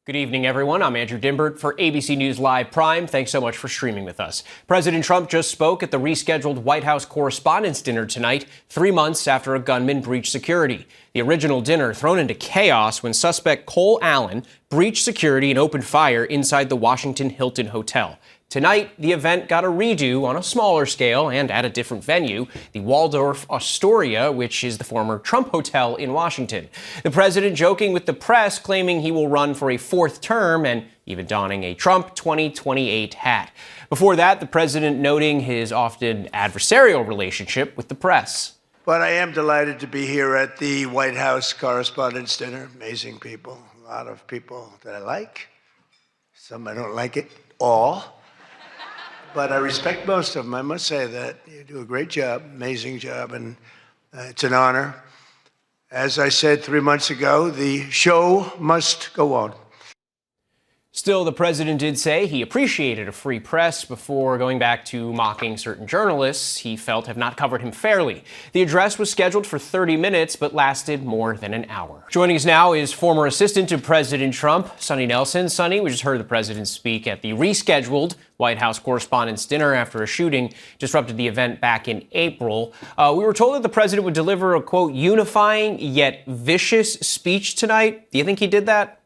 Good evening, everyone. I'm Andrew Dimbert for ABC News Live Prime. Thanks so much for streaming with us. President Trump just spoke at the rescheduled White House Correspondents' Dinner tonight, 3 months after a gunman breached security. The original dinner thrown into chaos when suspect Cole Allen breached security and opened fire inside the Washington Hilton Hotel. Tonight, the event got a redo on a smaller scale and at a different venue, the Waldorf Astoria, which is the former Trump Hotel in Washington. The president joking with the press, claiming he will run for a fourth term and even donning a Trump 2028 hat. Before that, the president noting his often adversarial relationship with the press. But I am delighted to be here at the White House Correspondents' Dinner. Amazing people, a lot of people that I like. Some I don't like at all. But I respect most of them. I must say that you do a great job, amazing job, and it's an honor. As I said 3 months ago, the show must go on. Still, the president did say he appreciated a free press before going back to mocking certain journalists he felt have not covered him fairly. The address was scheduled for 30 minutes, but lasted more than an hour. Joining us now is former assistant to President Trump, Sonny Nelson. Sonny, we just heard the president speak at the rescheduled White House Correspondents' Dinner after a shooting disrupted the event back in April. We were told that the president would deliver a, quote, unifying yet vicious speech tonight. Do you think he did that?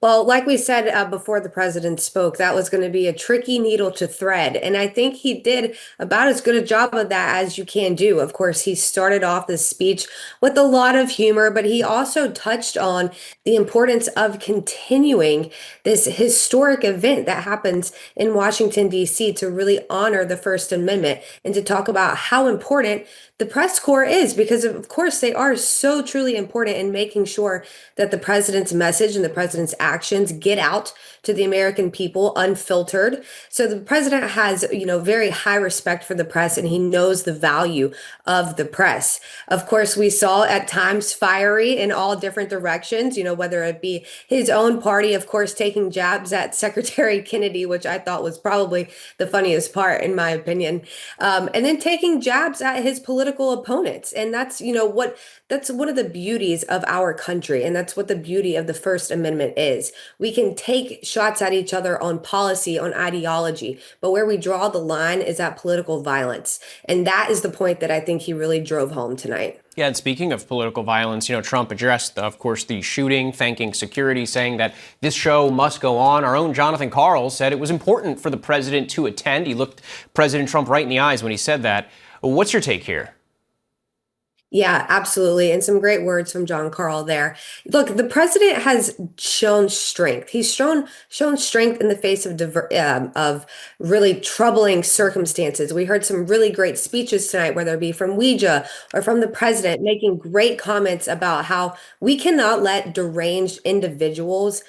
Well, like we said before the president spoke, that was going to be a tricky needle to thread. And I think he did about as good a job of that as you can do. Of course, he started off the speech with a lot of humor, but he also touched on the importance of continuing this historic event that happens in Washington, D.C. to really honor the First Amendment and to talk about how important the press corps is, because of course they are so truly important in making sure that the president's message and the president's actions get out to the American people unfiltered. So the president has, very high respect for the press, and he knows the value of the press. Of course, we saw at times fiery in all different directions, whether it be his own party, of course, taking jabs at Secretary Kennedy, which I thought was probably the funniest part, in my opinion, and then taking jabs at his political opponents. And that's, that's one of the beauties of our country. And that's what the beauty of the First Amendment is. We can take shots at each other on policy, on ideology, but where we draw the line is at political violence. And that is the point that I think he really drove home tonight. Yeah, and speaking of political violence, Trump addressed, of course, the shooting, thanking security, saying that this show must go on. Our own Jonathan Karl said it was important for the president to attend. He looked President Trump right in the eyes when he said that. What's your take here? Yeah, absolutely. And some great words from John Karl there. Look, the president has shown strength. He's shown strength in the face of really troubling circumstances. We heard some really great speeches tonight, whether it be from Ouija or from the president, making great comments about how we cannot let deranged individuals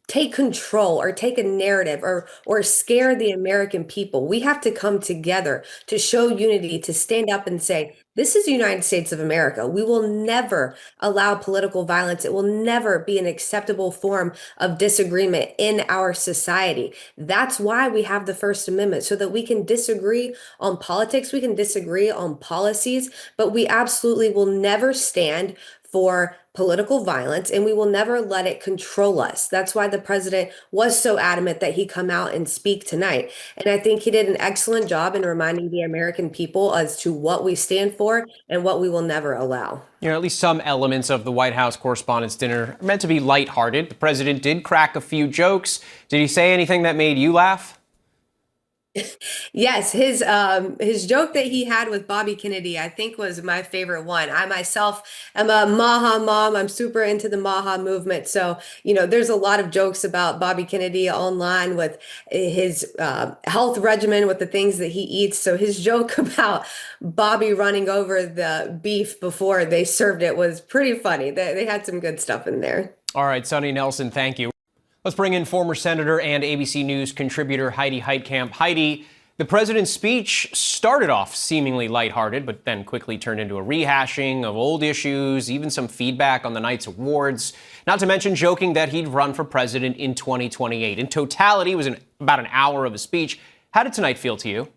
take control or take a narrative or scare the American people. We have to come together to show unity, to stand up and say, this is the United States of America. We will never allow political violence. It will never be an acceptable form of disagreement in our society. That's why we have the First Amendment, so that we can disagree on politics, we can disagree on policies, but we absolutely will never stand for political violence, and we will never let it control us. That's why the president was so adamant that he come out and speak tonight. And I think he did an excellent job in reminding the American people as to what we stand for and what we will never allow. At least some elements of the White House Correspondents' Dinner are meant to be lighthearted. The president did crack a few jokes. Did he say anything that made you laugh? Yes, his joke that he had with Bobby Kennedy, I think, was my favorite one. I myself am a Maha mom. I'm super into the Maha movement. So, there's a lot of jokes about Bobby Kennedy online with his health regimen, with the things that he eats. So his joke about Bobby running over the beef before they served it was pretty funny. They had some good stuff in there. All right, Sonny Nelson, thank you. Let's bring in former Senator and ABC News contributor Heidi Heitkamp. Heidi, the president's speech started off seemingly lighthearted, but then quickly turned into a rehashing of old issues, even some feedback on the night's awards, not to mention joking that he'd run for president in 2028. In totality, it was about an hour of a speech. How did tonight feel to you?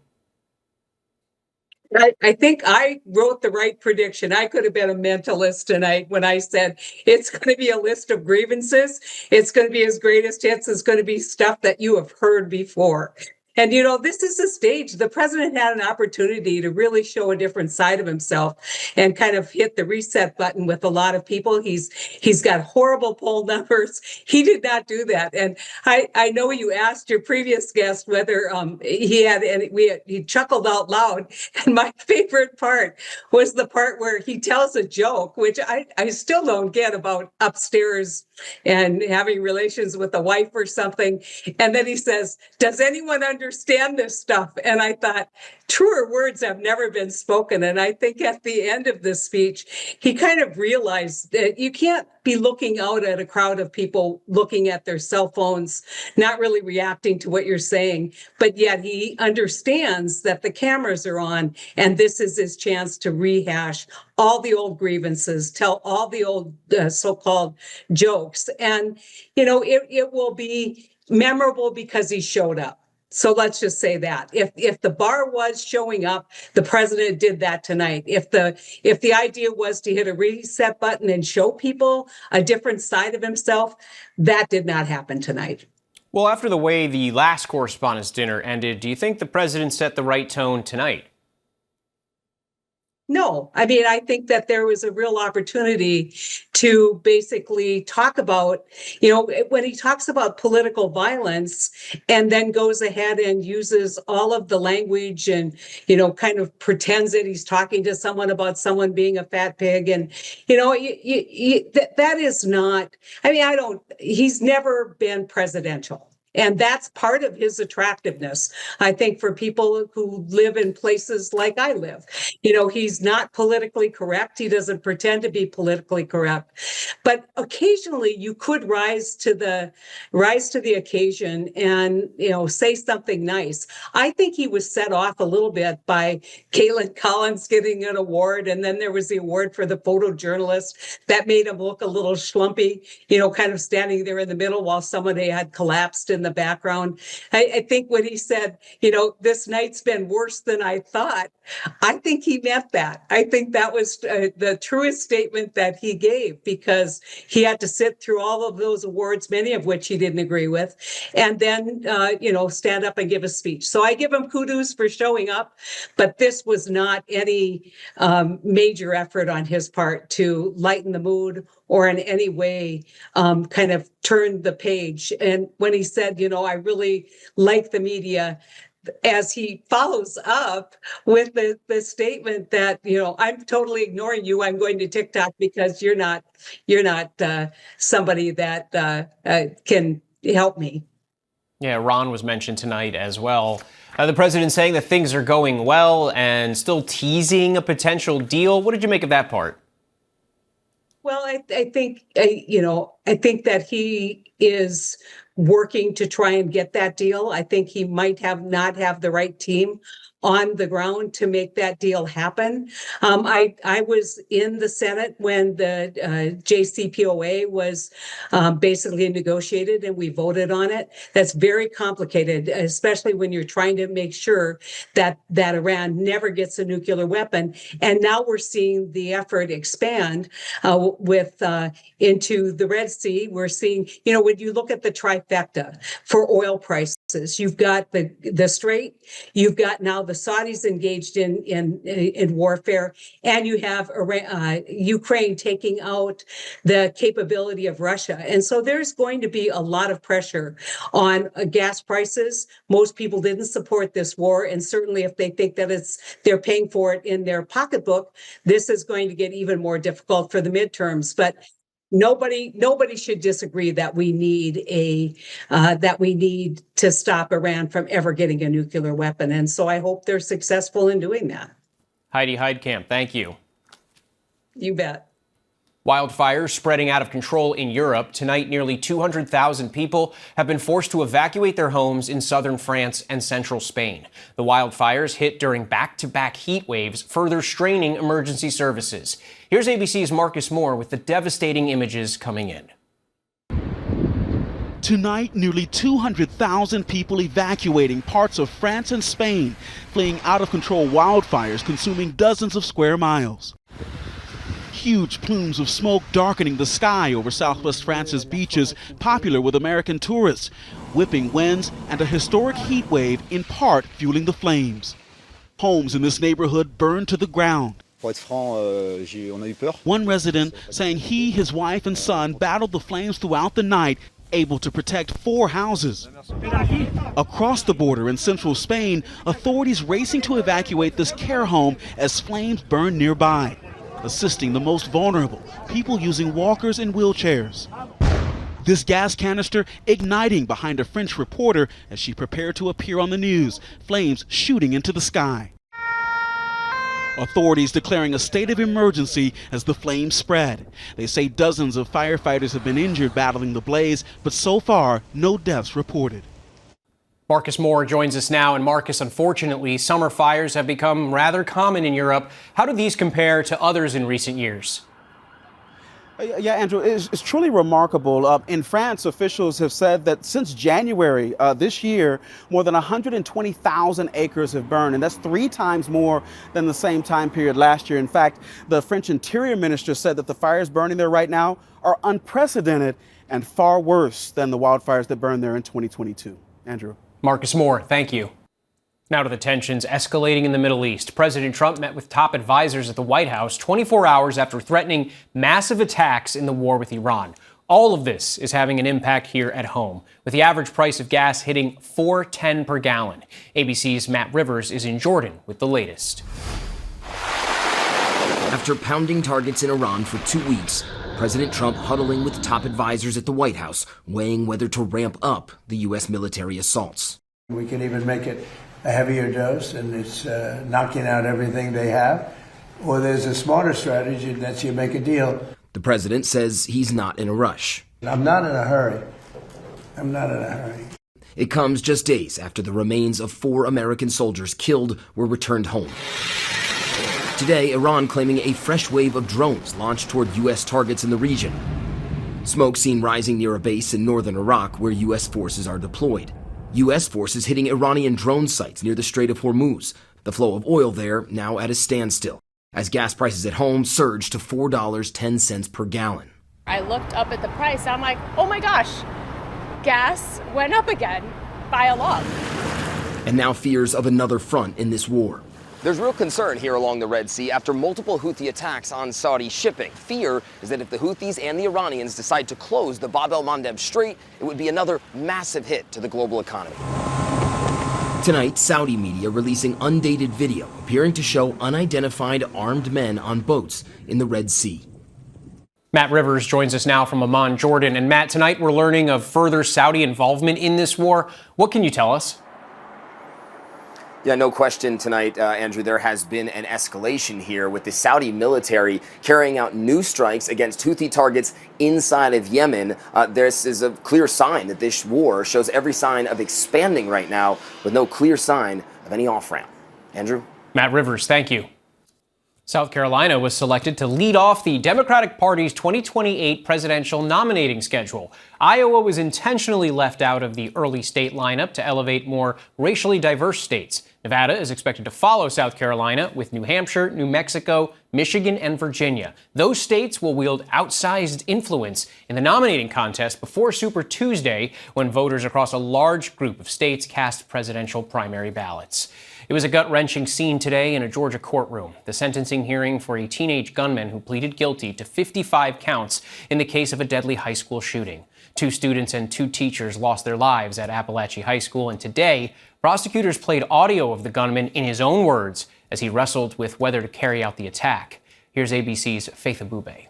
I think I wrote the right prediction. I could have been a mentalist tonight when I said it's going to be a list of grievances. It's going to be his greatest hits. It's going to be stuff that you have heard before. And, this is a stage. The president had an opportunity to really show a different side of himself and kind of hit the reset button with a lot of people. He's got horrible poll numbers. He did not do that. And I know you asked your previous guest whether he had, and he chuckled out loud. And my favorite part was the part where he tells a joke, which I still don't get, about upstairs and having relations with a wife or something. And then he says, "Does anyone understand this stuff?" And I thought, truer words have never been spoken. And I think at the end of this speech, he kind of realized that you can't be looking out at a crowd of people looking at their cell phones, not really reacting to what you're saying. But yet he understands that the cameras are on, and this is his chance to rehash all the old grievances, tell all the old so-called jokes. And, it will be memorable because he showed up. So let's just say that if the bar was showing up, the president did that tonight. If the idea was to hit a reset button and show people a different side of himself, that did not happen tonight. Well, after the way the last correspondents' dinner ended, do you think the president set the right tone tonight? No, I mean, I think that there was a real opportunity to basically talk about, when he talks about political violence and then goes ahead and uses all of the language and, kind of pretends that he's talking to someone about someone being a fat pig. And, that is not, he's never been presidential. And that's part of his attractiveness, I think, for people who live in places like I live. He's not politically correct. He doesn't pretend to be politically correct. But occasionally you could rise to the occasion and, say something nice. I think he was set off a little bit by Caitlin Collins getting an award. And then there was the award for the photojournalist that made him look a little schlumpy, kind of standing there in the middle while somebody had collapsed in the background. I think when he said, this night's been worse than I thought, I think he meant that. I think that was the truest statement that he gave, because he had to sit through all of those awards, many of which he didn't agree with, and then, stand up and give a speech. So I give him kudos for showing up, but this was not any major effort on his part to lighten the mood or in any way kind of turn the page. And when he said, I really like the media, as he follows up with the statement that, I'm totally ignoring you. I'm going to TikTok because you're not somebody that can help me. Yeah, Ron was mentioned tonight as well. The president saying that things are going well and still teasing a potential deal. What did you make of that part? Well, I think, I think that he is working to try and get that deal. I think he might not have the right team on the ground to make that deal happen. I was in the Senate when the JCPOA was basically negotiated, and we voted on it. That's very complicated, especially when you're trying to make sure that Iran never gets a nuclear weapon. And now we're seeing the effort expand into the Red Sea. We're seeing, when you look at the trifecta for oil prices, you've got the Strait, you've got now the Saudis engaged in warfare, and you have Ukraine taking out the capability of Russia. And so there's going to be a lot of pressure on gas prices. Most people didn't support this war, and certainly if they think that they're paying for it in their pocketbook, this is going to get even more difficult for the midterms. But nobody should disagree that we need to stop Iran from ever getting a nuclear weapon. And so I hope they're successful in doing that. Heidi Heidkamp, thank you. You bet. Wildfires spreading out of control in Europe. Tonight, nearly 200,000 people have been forced to evacuate their homes in southern France and central Spain. The wildfires hit during back-to-back heat waves, further straining emergency services. Here's ABC's Marcus Moore with the devastating images coming in. Tonight, nearly 200,000 people evacuating parts of France and Spain, fleeing out-of-control wildfires consuming dozens of square miles. Huge plumes of smoke darkening the sky over southwest France's beaches, popular with American tourists, whipping winds and a historic heat wave in part fueling the flames. Homes in this neighborhood burned to the ground. One resident saying he, his wife, and son battled the flames throughout the night, able to protect 4 houses. Across the border in central Spain, authorities racing to evacuate this care home as flames burn nearby, assisting the most vulnerable, people using walkers and wheelchairs. This gas canister igniting behind a French reporter as she prepared to appear on the news, flames shooting into the sky. Authorities declaring a state of emergency as the flames spread. They say dozens of firefighters have been injured battling the blaze, but so far, no deaths reported. Marcus Moore joins us now. And Marcus, unfortunately, summer fires have become rather common in Europe. How do these compare to others in recent years? Yeah, Andrew, it's truly remarkable. In France, officials have said that since January this year, more than 120,000 acres have burned, and that's 3 times more than the same time period last year. In fact, the French Interior Minister said that the fires burning there right now are unprecedented and far worse than the wildfires that burned there in 2022. Andrew. Marcus Moore, thank you. Now to the tensions escalating in the Middle East. President Trump met with top advisors at the White House 24 hours after threatening massive attacks in the war with Iran. All of this is having an impact here at home, with the average price of gas hitting $4.10 per gallon. ABC's Matt Rivers is in Jordan with the latest. After pounding targets in Iran for 2 weeks, President Trump huddling with top advisors at the White House, weighing whether to ramp up the U.S. military assaults. We can even make it a heavier dose, and it's knocking out everything they have. Or there's a smarter strategy, and that's you make a deal. The president says he's not in a rush. I'm not in a hurry. It comes just days after the remains of 4 American soldiers killed were returned home. Today, Iran claiming a fresh wave of drones launched toward U.S. targets in the region. Smoke seen rising near a base in northern Iraq where U.S. forces are deployed. U.S. forces hitting Iranian drone sites near the Strait of Hormuz. The flow of oil there now at a standstill, as gas prices at home surged to $4.10 per gallon. I looked up at the price. I'm like, oh my gosh, gas went up again by a lot. And now fears of another front in this war. There's real concern here along the Red Sea after multiple Houthi attacks on Saudi shipping. Fear is that if the Houthis and the Iranians decide to close the Bab el-Mandeb Strait, it would be another massive hit to the global economy. Tonight, Saudi media releasing undated video appearing to show unidentified armed men on boats in the Red Sea. Matt Rivers joins us now from Amman, Jordan. And Matt, tonight we're learning of further Saudi involvement in this war. What can you tell us? Yeah, no question tonight, Andrew, there has been an escalation here with the Saudi military carrying out new strikes against Houthi targets inside of Yemen. This is a clear sign that this war shows every sign of expanding right now with no clear sign of any off-ramp. Andrew? Matt Rivers, thank you. South Carolina was selected to lead off the Democratic Party's 2028 presidential nominating schedule. Iowa was intentionally left out of the early state lineup to elevate more racially diverse states. Nevada is expected to follow South Carolina, with New Hampshire, New Mexico, Michigan, and Virginia. Those states will wield outsized influence in the nominating contest before Super Tuesday, when voters across a large group of states cast presidential primary ballots. It was a gut-wrenching scene today in a Georgia courtroom, the sentencing hearing for a teenage gunman who pleaded guilty to 55 counts in the case of a deadly high school shooting. 2 students and 2 teachers lost their lives at Appalachia High School, and today, prosecutors played audio of the gunman in his own words as he wrestled with whether to carry out the attack. Here's ABC's Faith Abube.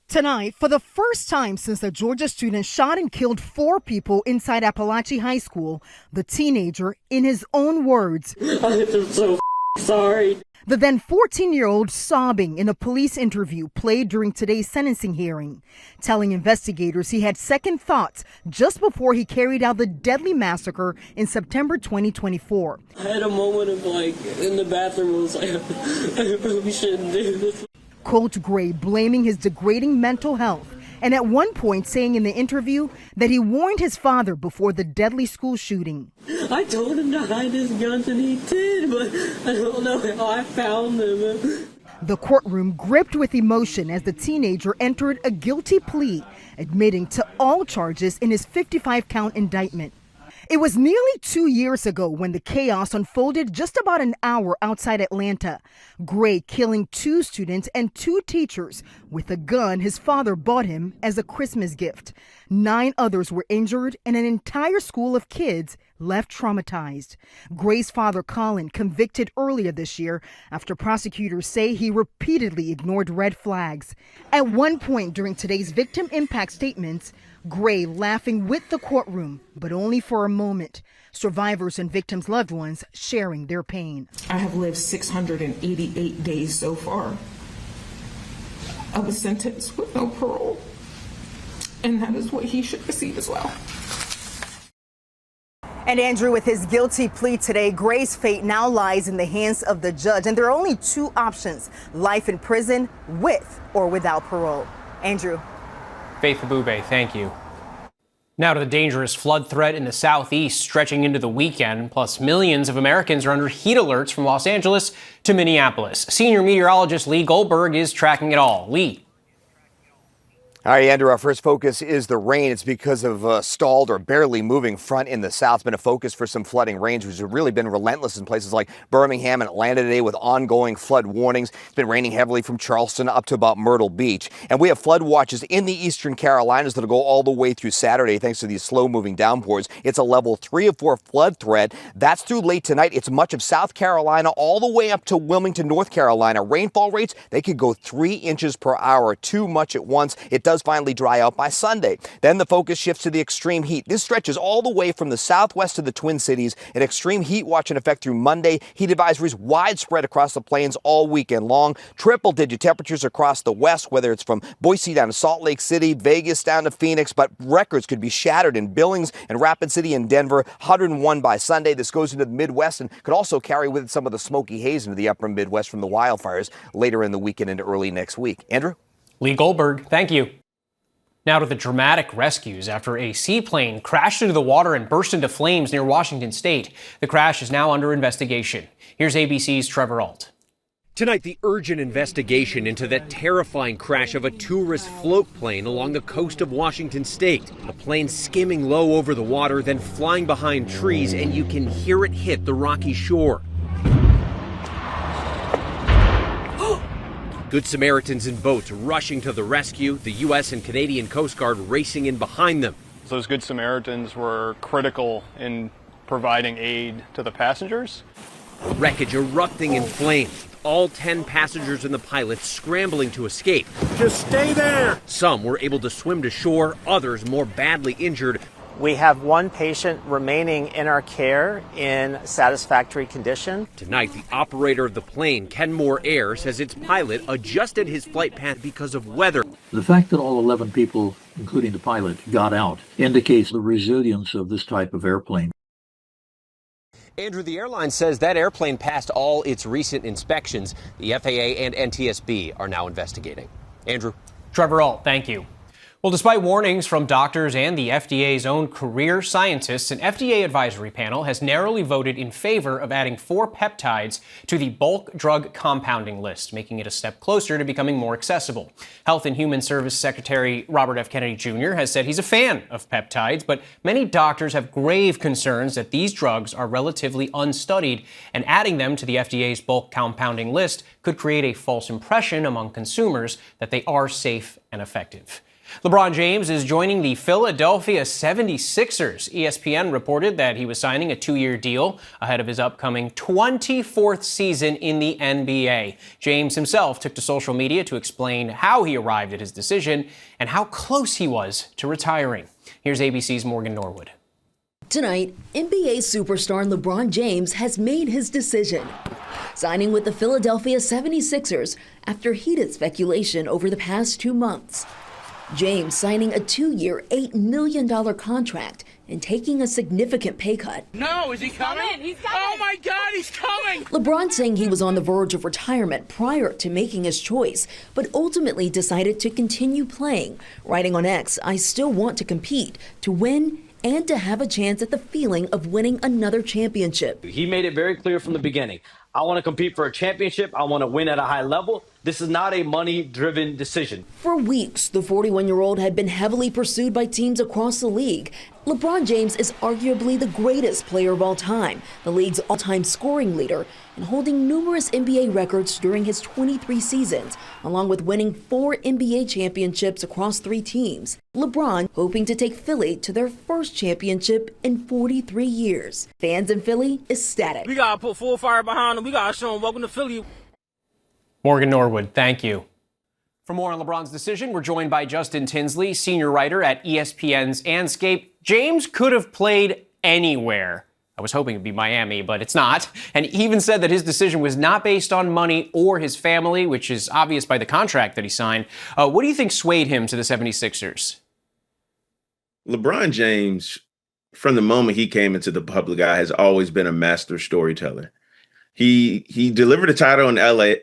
Tonight, for the first time since a Georgia student shot and killed 4 people inside Appalachia High School, the teenager, in his own words, I'm so sorry. The then 14-year-old sobbing in a police interview played during today's sentencing hearing, telling investigators he had second thoughts just before he carried out the deadly massacre in September 2024. I had a moment of in the bathroom, I was like, I really shouldn't do this. Coach Gray blaming his degrading mental health and at one point saying in the interview that he warned his father before the deadly school shooting. I told him to hide his guns and he did, but I don't know how I found them. The courtroom gripped with emotion as the teenager entered a guilty plea, admitting to all charges in his 55-count indictment. It was nearly 2 years ago when the chaos unfolded just about an hour outside Atlanta. Gray killing 2 students and 2 teachers with a gun his father bought him as a Christmas gift. 9 others were injured and an entire school of kids left traumatized. Gray's father, Colin, convicted earlier this year after prosecutors say he repeatedly ignored red flags. At one point during today's victim impact statements, Gray laughing with the courtroom, but only for a moment. Survivors and victims' loved ones sharing their pain. I have lived 688 days so far of a sentence with no parole, and that is what he should receive as well. And Andrew, with his guilty plea today, Gray's fate now lies in the hands of the judge, and there are only 2 options: life in prison with or without parole. Andrew. Faith Abube, thank you. Now to the dangerous flood threat in the southeast stretching into the weekend. Plus, millions of Americans are under heat alerts from Los Angeles to Minneapolis. Senior meteorologist Lee Goldberg is tracking it all. Lee. All right, Andrew, our first focus is the rain. It's because of a stalled or barely moving front in the south. It's been a focus for some flooding rains, which have really been relentless in places like Birmingham and Atlanta today with ongoing flood warnings. It's been raining heavily from Charleston up to about Myrtle Beach. And we have flood watches in the eastern Carolinas that'll go all the way through Saturday thanks to these slow-moving downpours. It's a level 3 or 4 flood threat. That's through late tonight. It's much of South Carolina all the way up to Wilmington, North Carolina. Rainfall rates, they could go 3 inches per hour, too much at once. It does finally dry out by Sunday. Then the focus shifts to the extreme heat. This stretches all the way from the southwest to the Twin Cities. An extreme heat watch in effect through Monday. Heat advisories widespread across the plains all weekend long. Triple-digit temperatures across the west, whether it's from Boise down to Salt Lake City, Vegas down to Phoenix, but records could be shattered in Billings and Rapid City and Denver. 101 by Sunday. This goes into the Midwest and could also carry with it some of the smoky haze into the upper Midwest from the wildfires later in the weekend into early next week. Andrew? Lee Goldberg, thank you. Now to the dramatic rescues after a seaplane crashed into the water and burst into flames near Washington State. The crash is now under investigation. Here's ABC's Trevor Ault. Tonight, the urgent investigation into that terrifying crash of a tourist float plane along the coast of Washington State. The plane skimming low over the water, then flying behind trees, and you can hear it hit the rocky shore. Good Samaritans in boats rushing to the rescue, the U.S. and Canadian Coast Guard racing in behind them. Those Good Samaritans were critical in providing aid to the passengers. Wreckage erupting in flames, all 10 passengers and the pilot scrambling to escape. Just stay there! Some were able to swim to shore, others more badly injured. We have 1 patient remaining in our care in satisfactory condition. Tonight, the operator of the plane, Kenmore Air, says its pilot adjusted his flight path because of weather. The fact that all 11 people, including the pilot, got out indicates the resilience of this type of airplane. Andrew, the airline says that airplane passed all its recent inspections. The FAA and NTSB are now investigating. Andrew. Trevor Ault, thank you. Well, despite warnings from doctors and the FDA's own career scientists, an FDA advisory panel has narrowly voted in favor of adding 4 peptides to the bulk drug compounding list, making it a step closer to becoming more accessible. Health and Human Services Secretary Robert F. Kennedy Jr. has said he's a fan of peptides, but many doctors have grave concerns that these drugs are relatively unstudied, and adding them to the FDA's bulk compounding list could create a false impression among consumers that they are safe and effective. LeBron James is joining the Philadelphia 76ers. ESPN reported that he was signing a 2-year deal ahead of his upcoming 24th season in the NBA. James himself took to social media to explain how he arrived at his decision and how close he was to retiring. Here's ABC's Morgan Norwood. Tonight, NBA superstar LeBron James has made his decision, signing with the Philadelphia 76ers after heated speculation over the past 2 months. James signing a 2-year, $8 million contract and taking a significant pay cut. No, is he coming? He's coming. Oh my God, he's coming. LeBron saying he was on the verge of retirement prior to making his choice, but ultimately decided to continue playing, writing on X, "I still want to compete, to win, and to have a chance at the feeling of winning another championship." He made it very clear from the beginning. I want to compete for a championship. I want to win at a high level. This is not a money-driven decision. For weeks, the 41-year-old had been heavily pursued by teams across the league. LeBron James is arguably the greatest player of all time, the league's all-time scoring leader, and holding numerous NBA records during his 23 seasons, along with winning 4 NBA championships across 3 teams. LeBron hoping to take Philly to their first championship in 43 years. Fans in Philly ecstatic. We got to put full fire behind him. We got to show him welcome to Philly. Morgan Norwood, thank you. For more on LeBron's decision, we're joined by Justin Tinsley, senior writer at ESPN's Anscape. James could have played anywhere. I was hoping it'd be Miami, but it's not. And he even said that his decision was not based on money or his family, which is obvious by the contract that he signed. What do you think swayed him to the 76ers? LeBron James, from the moment he came into the public eye, has always been a master storyteller. He delivered a title in LA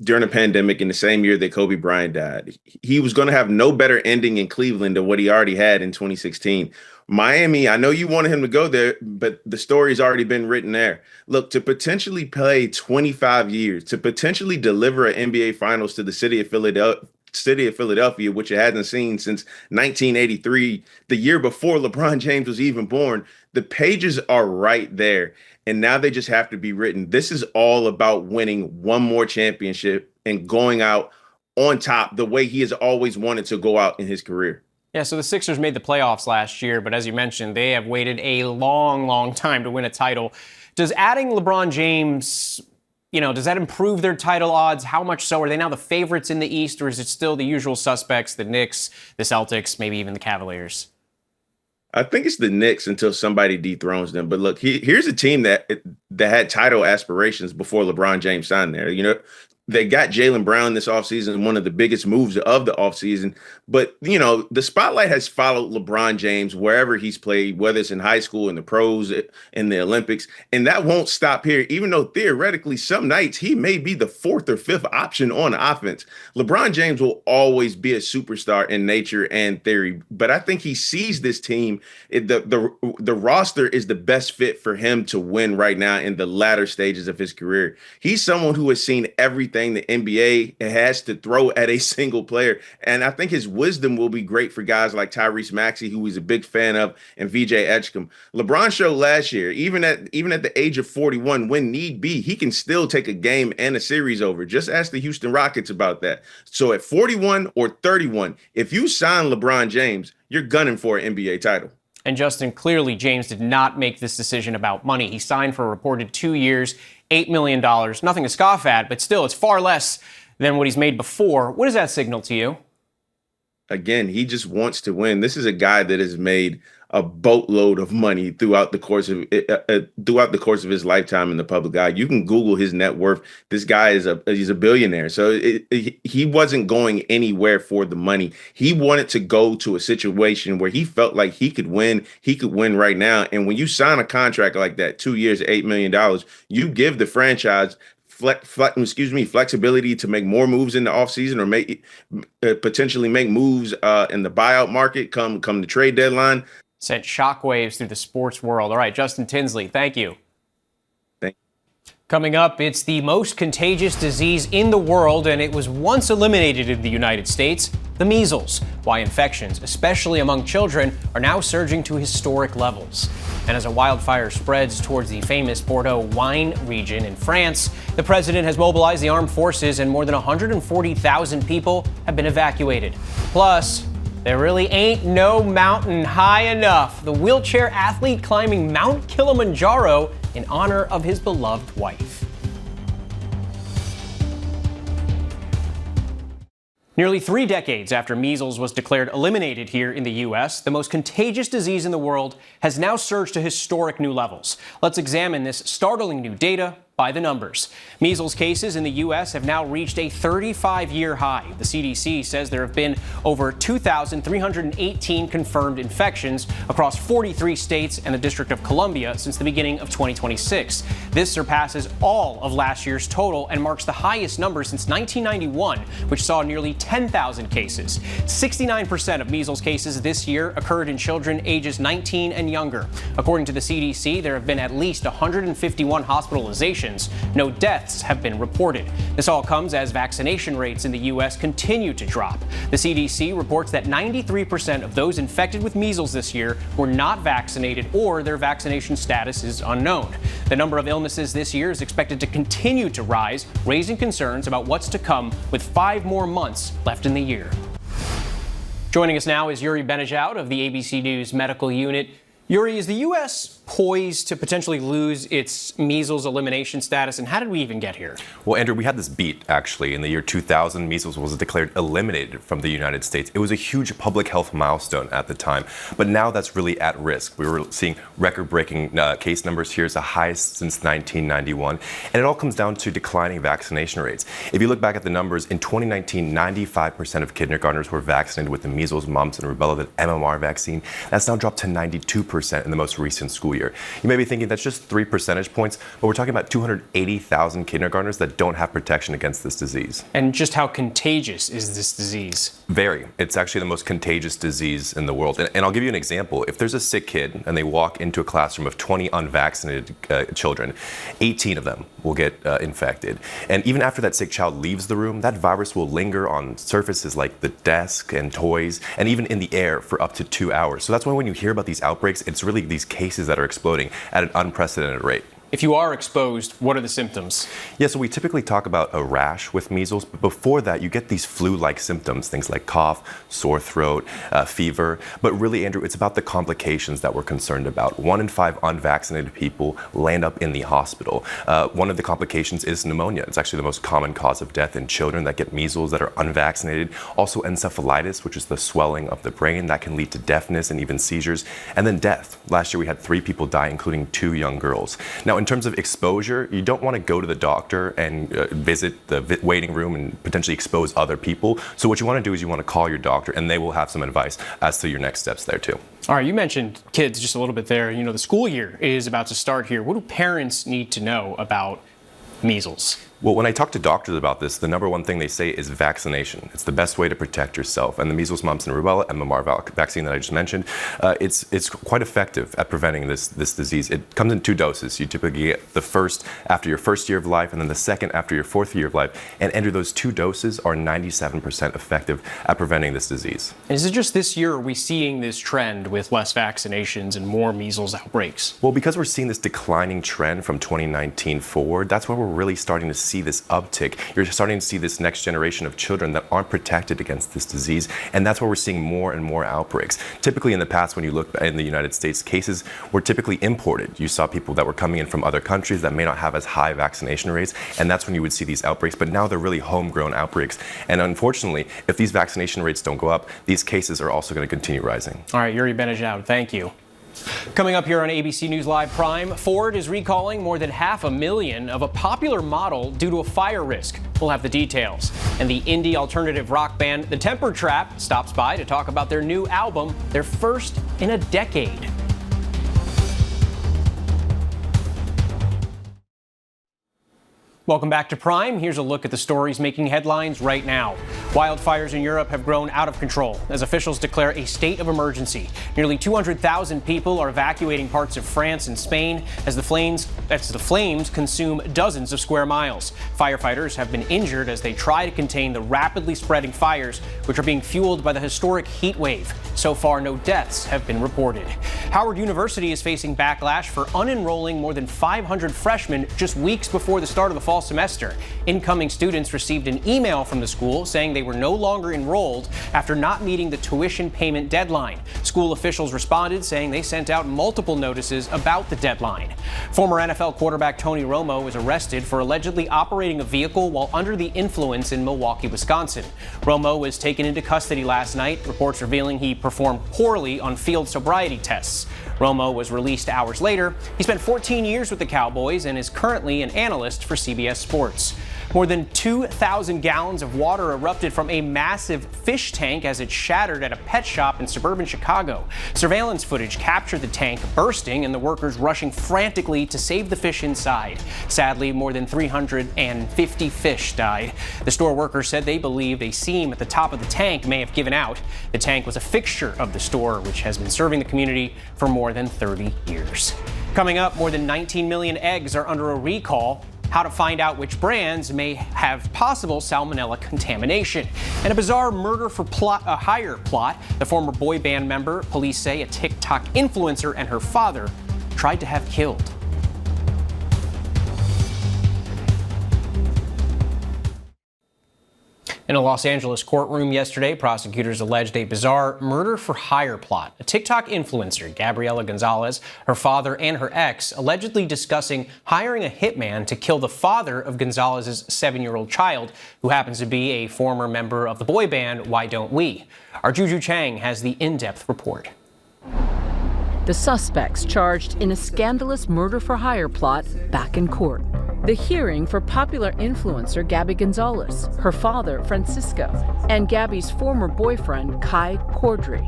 during a pandemic in the same year that Kobe Bryant died. He was going to have no better ending in Cleveland than what he already had in 2016. Miami, I know you wanted him to go there, but the story's already been written there. Look, to potentially play 25 years, to potentially deliver an NBA Finals to the city of Philadelphia, which it hasn't seen since 1983, the year before LeBron James was even born, the pages are right there. And now they just have to be written. This is all about winning one more championship and going out on top the way he has always wanted to go out in his career. Yeah, so the Sixers made the playoffs last year, but as you mentioned, they have waited a long, long time to win a title. Does adding LeBron James, does that improve their title odds? How much so? Are they now the favorites in the East, or is it still the usual suspects, the Knicks, the Celtics, maybe even the Cavaliers? I think it's the Knicks until somebody dethrones them. But look, here's a team that had title aspirations before LeBron James signed there. They got Jaylen Brown this offseason, one of the biggest moves of the offseason. But, the spotlight has followed LeBron James wherever he's played, whether it's in high school, in the pros, in the Olympics. And that won't stop here, even though theoretically some nights he may be the 4th or 5th option on offense. LeBron James will always be a superstar in nature and theory. But I think he sees this team, the roster is the best fit for him to win right now in the latter stages of his career. He's someone who has seen everything the NBA has to throw at a single player. And I think his wisdom will be great for guys like Tyrese Maxey, who he's a big fan of, and VJ Edgecombe. LeBron showed last year, even at the age of 41, when need be, he can still take a game and a series over. Just ask the Houston Rockets about that. So at 41 or 31, if you sign LeBron James, you're gunning for an NBA title. And Justin, clearly James did not make this decision about money. He signed for a reported 2 years, $8 million. Nothing to scoff at, but still, it's far less than what he's made before. What does that signal to you? Again, he just wants to win. This is a guy that has made a boatload of money throughout the course of his lifetime in the public eye. You can Google his net worth. This guy he's a billionaire. So he wasn't going anywhere for the money. He wanted to go to a situation where he felt like he could win. He could win right now. And when you sign a contract like that, 2 years, $8 million, you give the franchise flexibility to make more moves in the offseason or potentially make moves in the buyout market come the trade deadline. Sent shockwaves through the sports world. All right, Justin Tinsley, thank you. Coming up, it's the most contagious disease in the world, and it was once eliminated in the United States, the measles. Why infections, especially among children, are now surging to historic levels. And as a wildfire spreads towards the famous Bordeaux wine region in France, the president has mobilized the armed forces and more than 140,000 people have been evacuated. Plus, there really ain't no mountain high enough. The wheelchair athlete climbing Mount Kilimanjaro in honor of his beloved wife. Nearly 3 decades after measles was declared eliminated here in the U.S., the most contagious disease in the world has now surged to historic new levels. Let's examine this startling new data by by the numbers. Measles cases in the U.S. have now reached a 35-year high. The CDC says there have been over 2,318 confirmed infections across 43 states and the District of Columbia since the beginning of 2026. This surpasses all of last year's total and marks the highest number since 1991, which saw nearly 10,000 cases. 69% of measles cases this year occurred in children ages 19 and younger. According to the CDC, there have been at least 151 hospitalizations. No deaths have been reported. This all comes as vaccination rates in the U.S. continue to drop. The CDC reports that 93% of those infected with measles this year were not vaccinated or their vaccination status is unknown. The number of illnesses this year is expected to continue to rise, raising concerns about what's to come with 5 more months left in the year. Joining us now is Yuri Benejout of the ABC News Medical Unit. Yuri, is the U.S. poised to potentially lose its measles elimination status, and how did we even get here? Well, Andrew, we had this beat, actually. In the year 2000, measles was declared eliminated from the United States. It was a huge public health milestone at the time, but now that's really at risk. We were seeing record-breaking case numbers here, it's the highest since 1991, and it all comes down to declining vaccination rates. If you look back at the numbers, in 2019, 95% of kindergartners were vaccinated with the measles, mumps, and rubella, the MMR vaccine. That's now dropped to 92% in the most recent school year. You may be thinking that's just 3 percentage points, but we're talking about 280,000 kindergartners that don't have protection against this disease. And just how contagious is this disease? Very. It's actually the most contagious disease in the world. And I'll give you an example. If there's a sick kid and they walk into a classroom of 20 unvaccinated children, 18 of them will get infected. And even after that sick child leaves the room, that virus will linger on surfaces like the desk and toys, and even in the air for up to 2 hours. So that's why when you hear about these outbreaks, it's really these cases that are exploding at an unprecedented rate. If you are exposed, what are the symptoms? Yeah, so we typically talk about a rash with measles, but before that, you get these flu-like symptoms, things like cough, sore throat, fever. But really, Andrew, it's about the complications that we're concerned about. 1 in 5 unvaccinated people land up in the hospital. One of the complications is pneumonia. It's actually the most common cause of death in children that get measles that are unvaccinated. Also encephalitis, which is the swelling of the brain that can lead to deafness and even seizures. And then death. Last year, we had 3 people die, including 2 young girls. Now, in terms of exposure, you don't want to go to the doctor and visit the waiting room and potentially expose other people. So what you want to do is you want to call your doctor, and they will have some advice as to your next steps there too. All right, you mentioned kids just a little bit there. You know, the school year is about to start here. What do parents need to know about measles? Well, when I talk to doctors about this, the number one thing they say is vaccination. It's the best way to protect yourself. And the measles, mumps, and rubella MMR vaccine that I just mentioned, it's quite effective at preventing this disease. It comes in 2 doses. You typically get the first after your first year of life, and then the second after your 4th year of life. And Andrew, those 2 doses are 97% effective at preventing this disease. And is it just this year are we seeing this trend with less vaccinations and more measles outbreaks? Well, because we're seeing this declining trend from 2019 forward, that's where we're really starting to see this uptick. You're starting to see this next generation of children that aren't protected against this disease, and that's where we're seeing more and more outbreaks. Typically in the past, when you look in the United States, cases were typically imported. You saw people that were coming in from other countries that may not have as high vaccination rates, and that's when you would see these outbreaks, but now they're really homegrown outbreaks. And unfortunately, if these vaccination rates don't go up, these cases are also going to continue rising. All right, Yuri Benejout, thank you. Coming up here on ABC News Live Prime, Ford is recalling more than 500,000 of a popular model due to a fire risk. We'll have the details. And the indie alternative rock band The Temper Trap stops by to talk about their new album, their first in a decade. Welcome back to Prime. Here's a look at the stories making headlines right now. Wildfires in Europe have grown out of control as officials declare a state of emergency. Nearly 200,000 people are evacuating parts of France and Spain as the flames consume dozens of square miles. Firefighters have been injured as they try to contain the rapidly spreading fires, which are being fueled by the historic heat wave. So far, no deaths have been reported. Howard University is facing backlash for unenrolling more than 500 freshmen just weeks before the start of the fall fall semester. Incoming students received an email from the school saying they were no longer enrolled after not meeting the tuition payment deadline. School officials responded saying they sent out multiple notices about the deadline. Former NFL quarterback Tony Romo was arrested for allegedly operating a vehicle while under the influence in Milwaukee, Wisconsin. Romo was taken into custody last night, reports revealing he performed poorly on field sobriety tests. Romo was released hours later. He spent 14 years with the Cowboys and is currently an analyst for CBS Sports. More than 2,000 gallons of water erupted from a massive fish tank as it shattered at a pet shop in suburban Chicago. Surveillance footage captured the tank bursting and the workers rushing frantically to save the fish inside. Sadly, more than 350 fish died. The store workers said they believed a seam at the top of the tank may have given out. The tank was a fixture of the store, which has been serving the community for more than 30 years. Coming up, more than 19 million eggs are under a recall. How to find out which brands may have possible salmonella contamination. And a bizarre murder for hire plot. The former boy band member, police say a TikTok influencer and her father tried to have killed. In a Los Angeles courtroom yesterday, prosecutors alleged a bizarre murder for hire plot. A TikTok influencer, Gabriela Gonzalez, her father, and her ex allegedly discussing hiring a hitman to kill the father of Gonzalez's 7-year-old child, who happens to be a former member of the boy band Why Don't We? Our Juju Chang has the in-depth report. The suspects charged in a scandalous murder for hire plot back in court. The hearing for popular influencer Gabby Gonzalez, her father Francisco, and Gabby's former boyfriend Kai Cordry.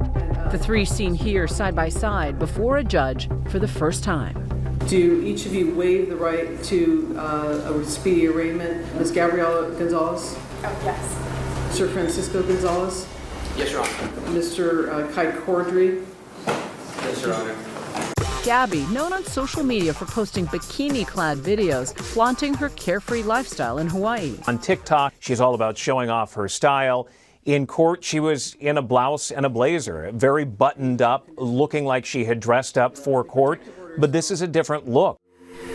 The three seen here side by side before a judge for the first time. Do each of you waive the right to a speedy arraignment? Ms. Gabriela Gonzalez? Oh, yes. Mr. Francisco Gonzalez? Yes, Your Honor. Mr. Kai Cordry? Yes, Your Honor. Gabby, known on social media for posting bikini-clad videos, flaunting her carefree lifestyle in Hawaii. On TikTok, she's all about showing off her style. In court, she was in a blouse and a blazer, very buttoned up, looking like she had dressed up for court. But this is a different look.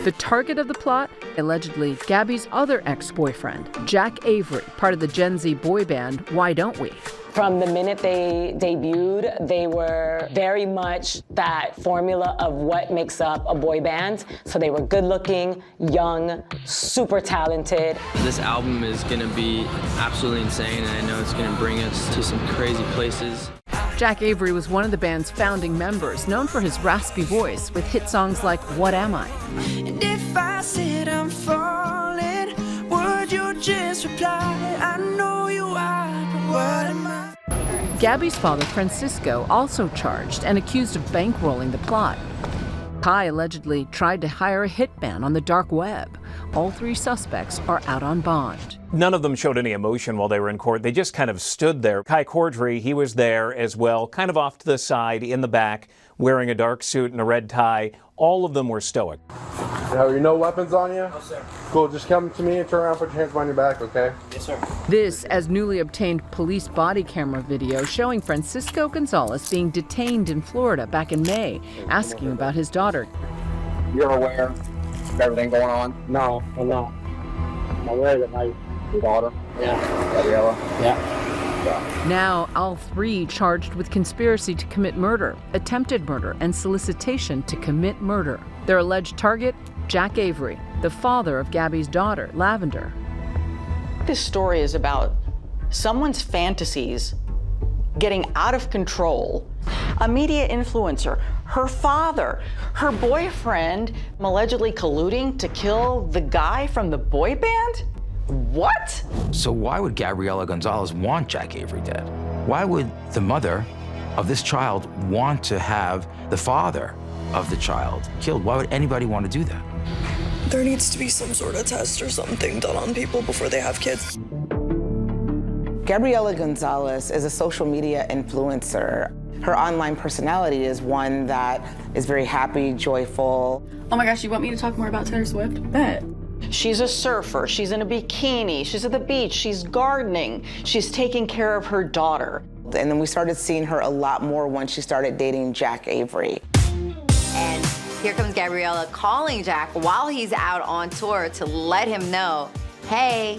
The target of the plot, allegedly Gabby's other ex-boyfriend, Jack Avery, part of the Gen Z boy band Why Don't We? From the minute they debuted, they were very much that formula of what makes up a boy band. So they were good-looking, young, super talented. This album is going to be absolutely insane, and I know it's going to bring us to some crazy places. Jack Avery was one of the band's founding members, known for his raspy voice with hit songs like What Am I? And if I said I'm falling, would you just reply, I know you are, but what am I? Gabby's father, Francisco, also charged and accused of bankrolling the plot. Kai allegedly tried to hire a hitman on the dark web. All three suspects are out on bond. None of them showed any emotion while they were in court. They just kind of stood there. Kai Cordry, he was there as well, kind of off to the side in the back, wearing a dark suit and a red tie. All of them were stoic. Have you no weapons on you? No, sir. Cool, just come to me and turn around, put your hands behind your back, okay? Yes, sir. This as newly obtained police body camera video showing Francisco Gonzalez being detained in Florida back in May, asking about his daughter. You're aware of everything going on? No, I'm not. I'm aware that your daughter? Yeah. Gabriela? Yeah. Now, all three charged with conspiracy to commit murder, attempted murder, and solicitation to commit murder. Their alleged target, Jack Avery, the father of Gabby's daughter, Lavender. This story is about someone's fantasies getting out of control. A media influencer, her father, her boyfriend, allegedly colluding to kill the guy from the boy band? What? So why would Gabriela Gonzalez want Jack Avery dead? Why would the mother of this child want to have the father of the child killed? Why would anybody want to do that? There needs to be some sort of test or something done on people before they have kids. Gabriela Gonzalez is a social media influencer. Her online personality is one that is very happy, joyful. Oh my gosh, you want me to talk more about Taylor Swift? Bet. She's a surfer, she's in a bikini, she's at the beach, she's gardening, she's taking care of her daughter. And then we started seeing her a lot more once she started dating Jack Avery. And Here comes Gabriella calling Jack while he's out on tour to let him know, hey,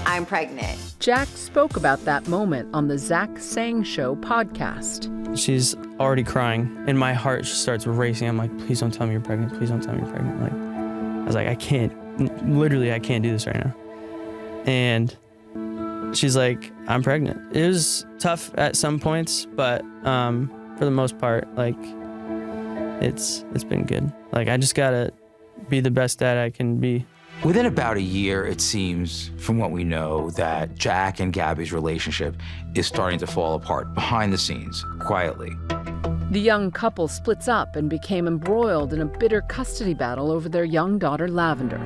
I'm pregnant. Jack spoke about that moment on the Zach Sang Show podcast. She's already crying, and my heart just starts racing. I'm like, please don't tell me you're pregnant. Please don't tell me you're pregnant. Like, I was like, I can't do this right now. And she's like, I'm pregnant. It was tough at some points, but for the most part, like, it's been good. Like, I just gotta be the best dad I can be. Within about a year, it seems, from what we know, that Jack and Gabby's relationship is starting to fall apart behind the scenes, quietly. The young couple splits up and became embroiled in a bitter custody battle over their young daughter, Lavender.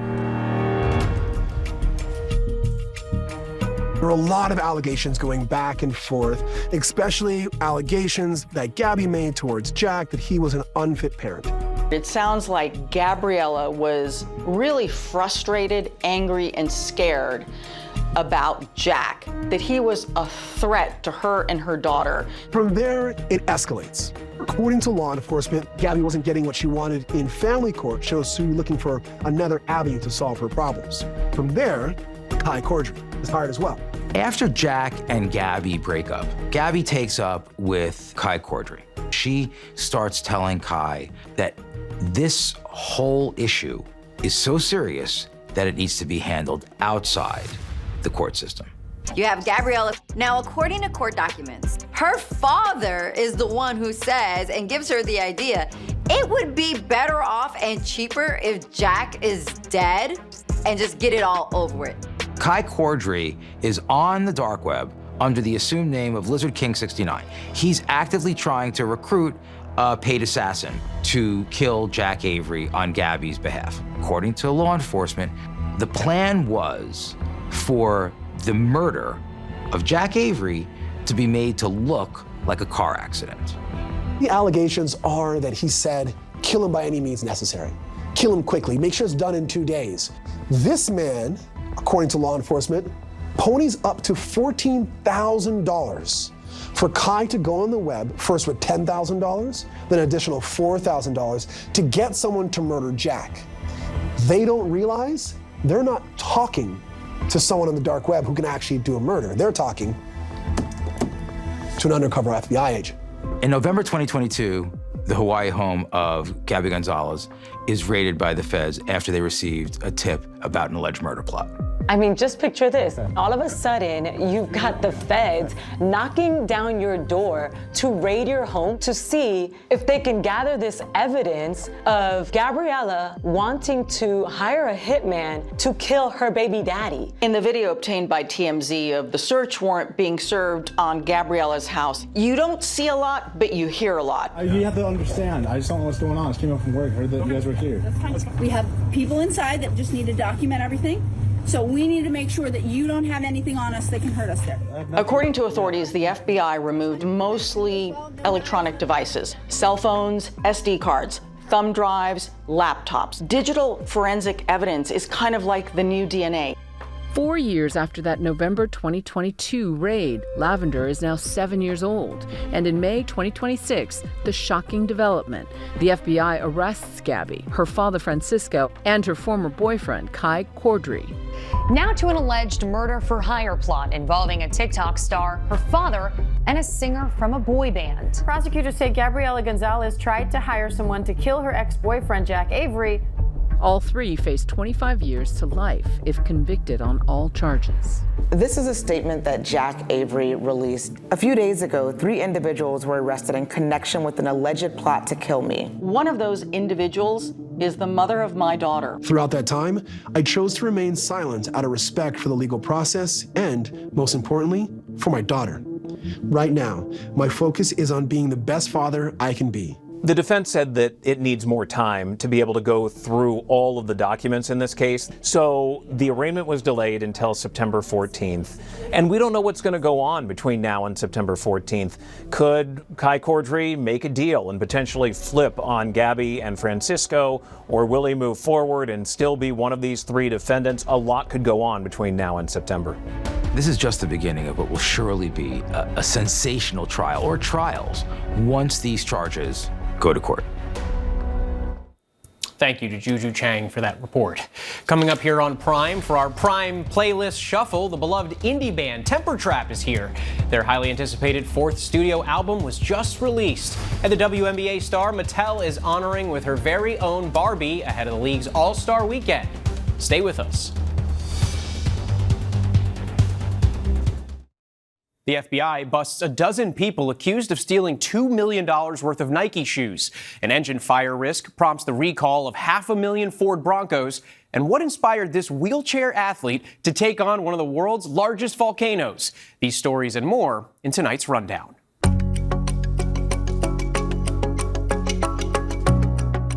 There are a lot of allegations going back and forth, especially allegations that Gabby made towards Jack that he was an unfit parent. It sounds like Gabriella was really frustrated, angry, and scared about Jack, that he was a threat to her and her daughter. From there, it escalates. According to law enforcement, Gabby wasn't getting what she wanted in family court, so she was looking for another avenue to solve her problems. From there, Kai Cordry is hired as well. After Jack and Gabby break up, Gabby takes up with Kai Cordry. She starts telling Kai that this whole issue is so serious that it needs to be handled outside the court system. You have Gabriella. Now, according to court documents, her father is the one who says and gives her the idea, it would be better off and cheaper if Jack is dead and just get it all over with. Kai Cordry is on the dark web under the assumed name of Lizard King 69. He's actively trying to recruit a paid assassin to kill Jack Avery on Gabby's behalf. According to law enforcement, the plan was for the murder of Jack Avery to be made to look like a car accident. The allegations are that he said, kill him by any means necessary. Kill him quickly, make sure it's done in 2 days. This man, according to law enforcement, ponies up to $14,000 for Kai to go on the web, first with $10,000, then an additional $4,000 to get someone to murder Jack. They don't realize they're not talking to someone on the dark web who can actually do a murder. They're talking to an undercover FBI agent. In November 2022, the Hawaii home of Gabby Gonzalez is raided by the feds after they received a tip about an alleged murder plot. I mean, just picture this. All of a sudden, you've got the feds knocking down your door to raid your home to see if they can gather this evidence of Gabriella wanting to hire a hitman to kill her baby daddy. In the video obtained by TMZ of the search warrant being served on Gabriella's house, you don't see a lot, but you hear a lot. You have to understand. I just don't know what's going on. I just came up from work. Heard that you guys were here. We have people inside that just need to document everything. So we need to make sure that you don't have anything on us that can hurt us there. According to authorities, the FBI removed mostly electronic devices, cell phones, SD cards, thumb drives, laptops. Digital forensic evidence is kind of like the new DNA. 4 years after that November 2022 raid, Lavender is now 7 years old. And in May 2026, the shocking development. The FBI arrests Gabby, her father Francisco, and her former boyfriend, Kai Cordry. Now to an alleged murder-for-hire plot involving a TikTok star, her father, and a singer from a boy band. Prosecutors say Gabriella Gonzalez tried to hire someone to kill her ex-boyfriend, Jack Avery. All three face 25 years to life if convicted on all charges. This is a statement that Jack Avery released. A few days ago, 3 individuals were arrested in connection with an alleged plot to kill me. One of those individuals is the mother of my daughter. Throughout that time, I chose to remain silent out of respect for the legal process and, most importantly, for my daughter. Right now, my focus is on being the best father I can be. The defense said that it needs more time to be able to go through all of the documents in this case, so the arraignment was delayed until September 14th. And we don't know what's going to go on between now and September 14th. Could Kai Cordry make a deal and potentially flip on Gabby and Francisco, or will he move forward and still be one of these 3 defendants? A lot could go on between now and September. This is just the beginning of what will surely be a sensational trial, or trials, once these charges go to court. Thank you to Juju Chang for that report. Coming up here on Prime, for our Prime playlist shuffle, the beloved indie band Temper Trap is here. Their highly anticipated 4th studio album was just released. And the WNBA star Mattel is honoring with her very own Barbie ahead of the league's All-Star Weekend. Stay with us. The FBI busts a dozen people accused of stealing $2 million worth of Nike shoes. An engine fire risk prompts the recall of 500,000 Ford Broncos. And what inspired this wheelchair athlete to take on one of the world's largest volcanoes? These stories and more in tonight's rundown.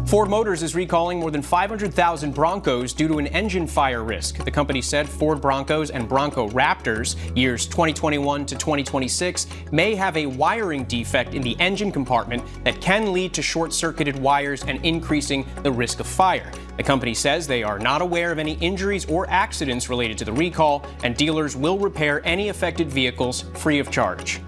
Ford Motors is recalling more than 500,000 Broncos due to an engine fire risk. The company said Ford Broncos and Bronco Raptors, years 2021 to 2026, may have a wiring defect in the engine compartment that can lead to short-circuited wires and increasing the risk of fire. The company says they are not aware of any injuries or accidents related to the recall, and dealers will repair any affected vehicles free of charge.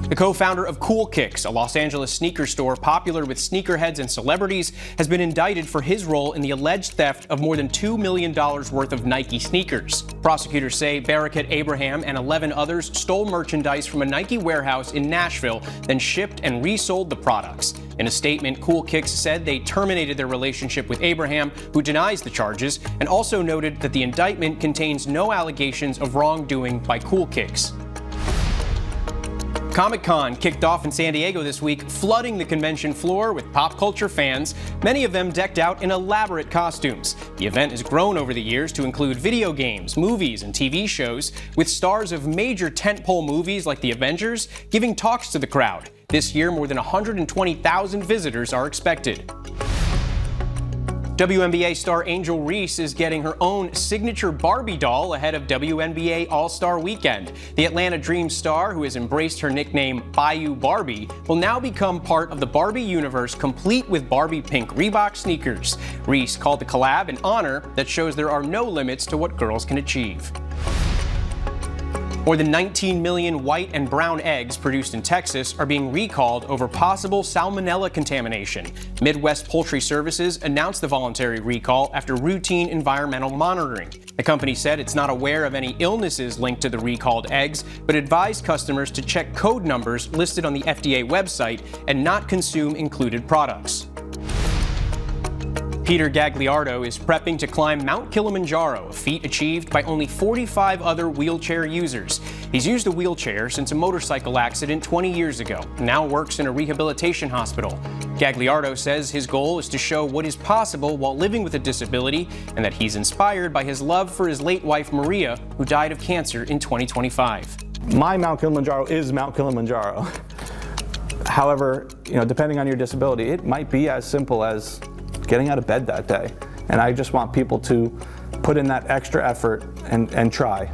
The co-founder of Cool Kicks, a Los Angeles sneaker store popular with sneakerheads and celebrities, has been indicted for his role in the alleged theft of more than $2 million worth of Nike sneakers. Prosecutors say Barakat Abraham and 11 others stole merchandise from a Nike warehouse in Nashville, then shipped and resold the products. In a statement, Cool Kicks said they terminated their relationship with Abraham, who denies the charges, and also noted that the indictment contains no allegations of wrongdoing by Cool Kicks. Comic-Con kicked off in San Diego this week, flooding the convention floor with pop culture fans, many of them decked out in elaborate costumes. The event has grown over the years to include video games, movies, and TV shows, with stars of major tentpole movies like The Avengers giving talks to the crowd. This year, more than 120,000 visitors are expected. WNBA star Angel Reese is getting her own signature Barbie doll ahead of WNBA All-Star Weekend. The Atlanta Dream star, who has embraced her nickname Bayou Barbie, will now become part of the Barbie universe, complete with Barbie pink Reebok sneakers. Reese called the collab an honor that shows there are no limits to what girls can achieve. More than 19 million white and brown eggs produced in Texas are being recalled over possible salmonella contamination. Midwest Poultry Services announced the voluntary recall after routine environmental monitoring. The company said it's not aware of any illnesses linked to the recalled eggs, but advised customers to check code numbers listed on the FDA website and not consume included products. Peter Gagliardo is prepping to climb Mount Kilimanjaro, a feat achieved by only 45 other wheelchair users. He's used a wheelchair since a motorcycle accident 20 years ago, and now works in a rehabilitation hospital. Gagliardo says his goal is to show what is possible while living with a disability, and that he's inspired by his love for his late wife Maria, who died of cancer in 2025. My Mount Kilimanjaro is Mount Kilimanjaro. However, depending on your disability, it might be as simple as getting out of bed that day. And I just want people to put in that extra effort and try.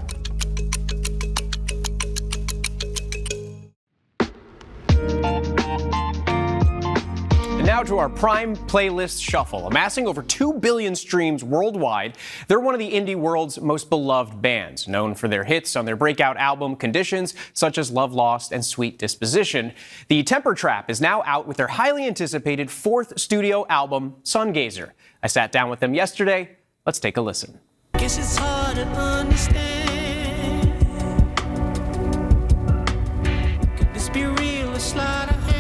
And now to our Prime playlist shuffle. Amassing over 2 billion streams worldwide, they're one of the indie world's most beloved bands, known for their hits on their breakout album Conditions, such as Love Lost and Sweet Disposition. The Temper Trap is now out with their highly anticipated 4th studio album, Sungazer. I sat down with them yesterday. Let's take a listen. Guess it's hard to understand. Could this be real or sleight of hand?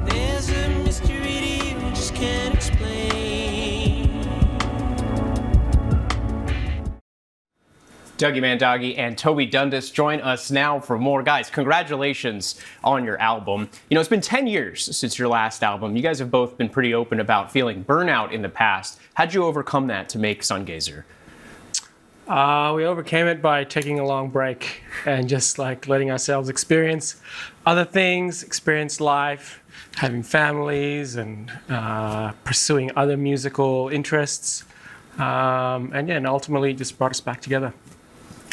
There's a mystery to you, just can't explain. Dougie Mandagi and Toby Dundas join us now for more. Guys, congratulations on your album. It's been 10 years since your last album. You guys have both been pretty open about feeling burnout in the past. How'd you overcome that to make Sungazer? We overcame it by taking a long break and just letting ourselves experience other things, experience life, having families, and pursuing other musical interests. And ultimately just brought us back together.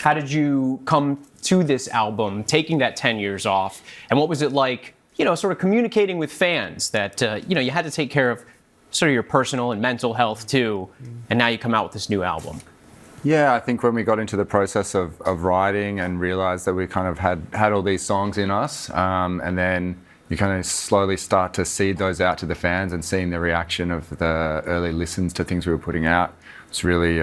How did you come to this album, taking that 10 years off? And what was it like, sort of communicating with fans that, you had to take care of sort of your personal and mental health too, and now you come out with this new album? Yeah, I think when we got into the process of writing and realized that we kind of had all these songs in us, and then you kind of slowly start to seed those out to the fans, and seeing the reaction of the early listens to things we were putting out, it's really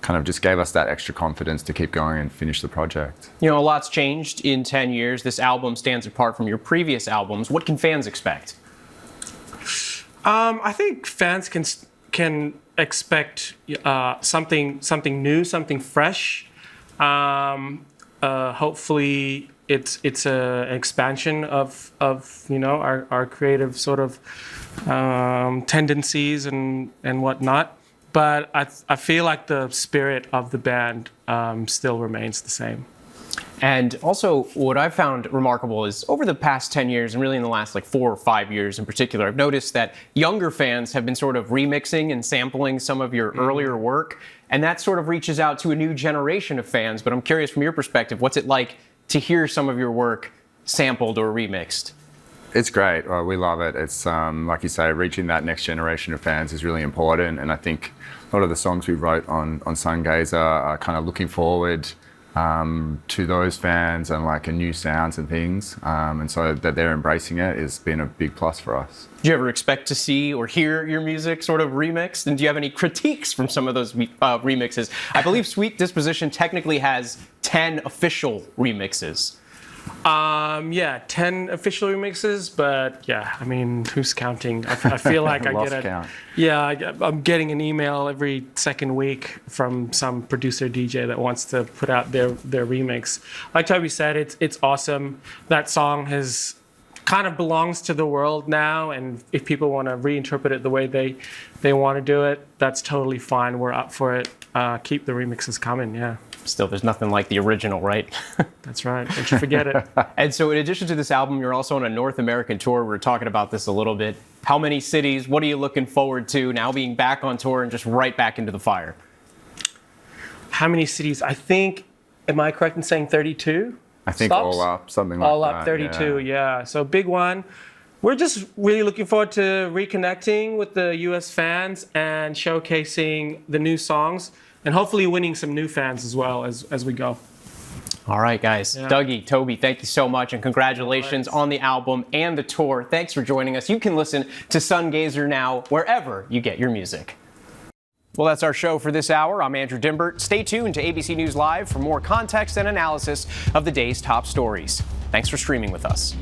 kind of just gave us that extra confidence to keep going and finish the project. You know, a lot's changed in 10 years. This album stands apart from your previous albums. What can fans expect? I think fans can expect something new, something fresh. Hopefully, it's an expansion of our creative sort of tendencies and whatnot. But I feel like the spirit of the band still remains the same. And also, what I've found remarkable is over the past 10 years, and really in the last 4 or 5 years in particular, I've noticed that younger fans have been sort of remixing and sampling some of your earlier work, and that sort of reaches out to a new generation of fans. But I'm curious, from your perspective, what's it like to hear some of your work sampled or remixed? It's great. We love it. It's, like you say, reaching that next generation of fans is really important, and I think a lot of the songs we wrote on Sungazer are kind of looking forward to those fans and a new sounds and things, and so that they're embracing it has been a big plus for us. Do you ever expect to see or hear your music sort of remixed? And do you have any critiques from some of those remixes? I believe Sweet Disposition technically has 10 official remixes. Yeah, 10 official remixes, but yeah, I mean, who's counting? I feel like I'm getting an email every second week from some producer DJ that wants to put out their remix. Like Toby said, it's awesome. That song has kind of belongs to the world now, and if people want to reinterpret it the way they want to do it, that's totally fine. We're up for it. Keep the remixes coming, yeah. Still, there's nothing like the original, right? That's right. Don't you forget it. And so in addition to this album, you're also on a North American tour. We were talking about this a little bit. How many cities? What are you looking forward to now being back on tour and just right back into the fire? How many cities? I think, am I correct in saying 32? I think stops? all up, something like that. All up, 32, yeah. So big one. We're just really looking forward to reconnecting with the U.S. fans and showcasing the new songs, and hopefully winning some new fans as well as we go. All right, guys. Yeah. Dougie, Toby, thank you so much, and congratulations on the album and the tour. Thanks for joining us. You can listen to Sungazer now wherever you get your music. Well, that's our show for this hour. I'm Andrew Dimbert. Stay tuned to ABC News Live for more context and analysis of the day's top stories. Thanks for streaming with us.